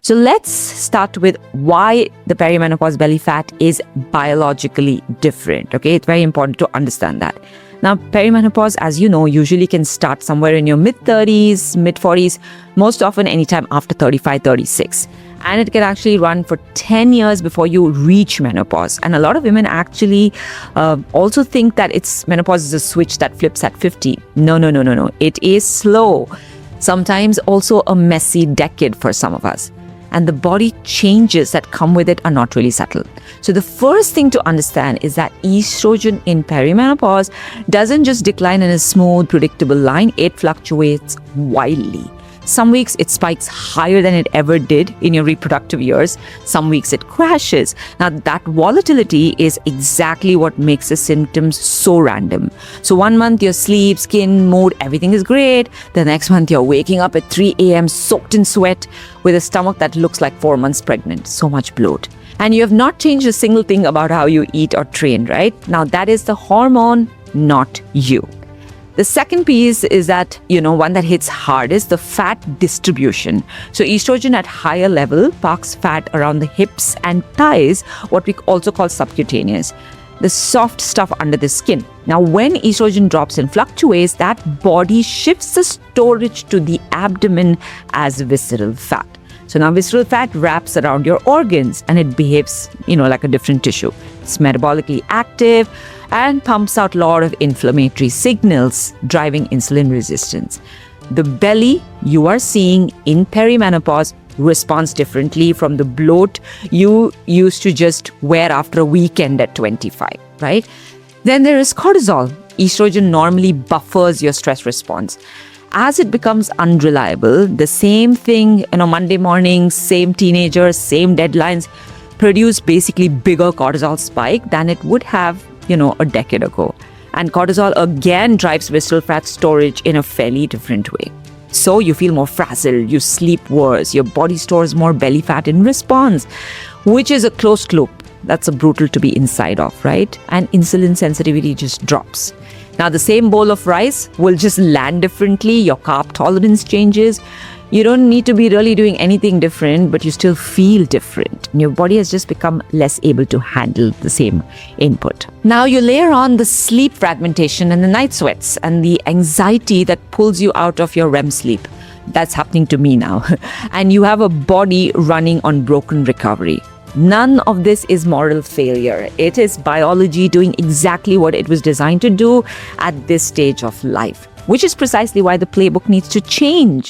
So let's start with why the perimenopause belly fat is biologically different. Okay, it's very important to understand that. Now, perimenopause, as you know, usually can start somewhere in your mid-30s, mid-40s, most often anytime after 35, 36. And it can actually run for 10 years before you reach menopause. And a lot of women actually also think that menopause is a switch that flips at 50. No. It is slow. Sometimes also a messy decade for some of us. And the body changes that come with it are not really subtle. So the first thing to understand is that estrogen in perimenopause doesn't just decline in a smooth, predictable line. It fluctuates wildly. Some weeks it spikes higher than it ever did in your reproductive years. Some weeks it crashes. Now that volatility is exactly what makes the symptoms so random. So one month your sleep, skin, mood, everything is great. The next month you're waking up at 3 a.m. soaked in sweat with a stomach that looks like 4 months pregnant. So much bloat. And you have not changed a single thing about how you eat or train, right? Now that is the hormone, not you. The second piece is that, one that hits hard is the fat distribution. So estrogen at higher level parks fat around the hips and thighs, what we also call subcutaneous, the soft stuff under the skin. Now, when estrogen drops and fluctuates, that body shifts the storage to the abdomen as visceral fat. So now visceral fat wraps around your organs and it behaves, like a different tissue. It's metabolically active and pumps out a lot of inflammatory signals, driving insulin resistance. The belly you are seeing in perimenopause responds differently from the bloat you used to just wear after a weekend at 25, right? Then there is cortisol. Estrogen normally buffers your stress response. As it becomes unreliable, the same thing, Monday morning, same teenagers, same deadlines, produce basically bigger cortisol spike than it would have, a decade ago. And cortisol again drives visceral fat storage in a fairly different way. So you feel more frazzled, you sleep worse, your body stores more belly fat in response, which is a closed loop. That's brutal to be inside of, right? And insulin sensitivity just drops. Now, the same bowl of rice will just land differently. Your carb tolerance changes. You don't need to be really doing anything different, but you still feel different. Your body has just become less able to handle the same input. Now you layer on the sleep fragmentation and the night sweats and the anxiety that pulls you out of your REM sleep. That's happening to me now. And you have a body running on broken recovery. None of this is moral failure. It is biology doing exactly what it was designed to do at this stage of life, which is precisely why the playbook needs to change.